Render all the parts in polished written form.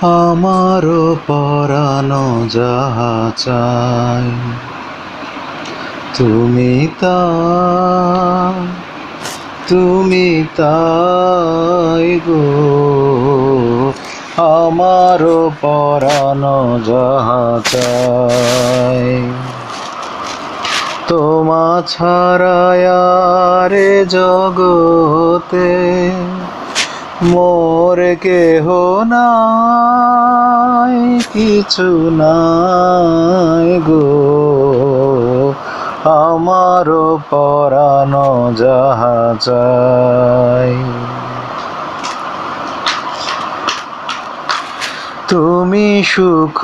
আমারও পরানো যাহা চাই তুমি তাই গো। আমারও পরানো যাহা চাই তোমা ছাড়া রে জগতে মোর কেহ নাই, কিছু নাই গো। আমারও পরানো যাহা চাই তুমি সুখ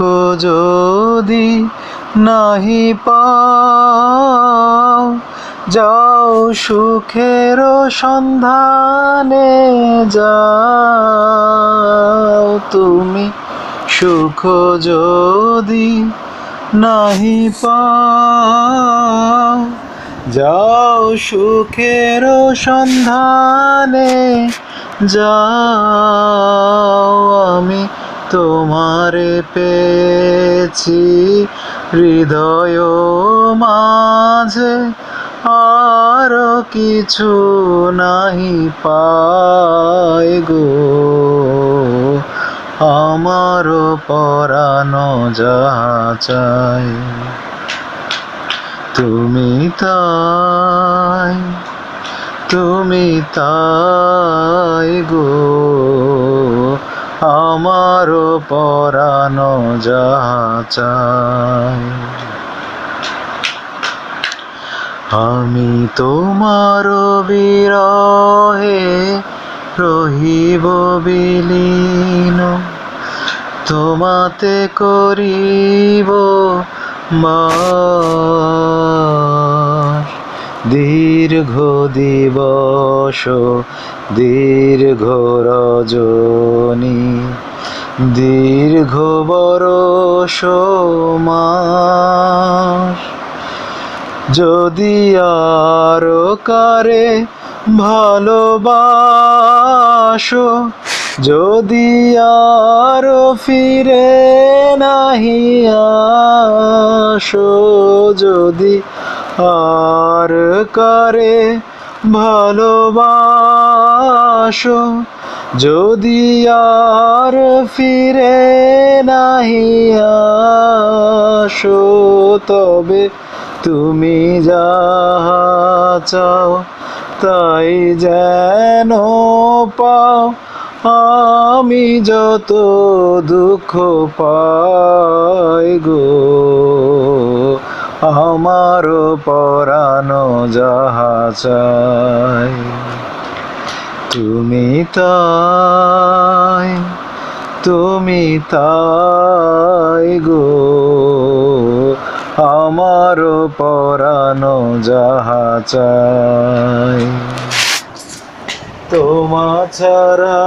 যদি নাহি পাও, যাও সুখের সন্ধানে যাও। তুমি সুখ যদি নাহি পাও, যাও সুখের সন্ধানে যাও। আমি তোমারে পেয়েছি হৃদয় মাঝে, আর কিছু নাহি পাই গো। আমারও পরানো যাহা চাই তুমি তাই গো। আমারও পরানো যাহা চাই আমি তোমার বিরহে রহিব বিলীন, তোমাতে করিব বাস। দীর্ঘ দিবস দীর্ঘ রজনী, দীর্ঘ বরষ মাস, যদি আর কারে ভালোবাসো, যদি আর ফিরে নাহি আসো, যদি আর কারে ভালোবাসো, যদি আর ফিরে নাহি আসো, তবে তুমি যাহা চাও তাই যেন পাও। আমি যত দুঃখ পাই গো, আমার পরানো যাহা চাই তুমি তাই গো। আমার পরানো যাহা চাই তোমা ছাড়া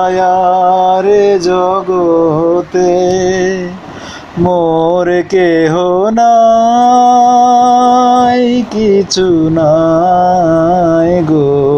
রে জগতে মোর কেহ নাই, কিছু নাই গো।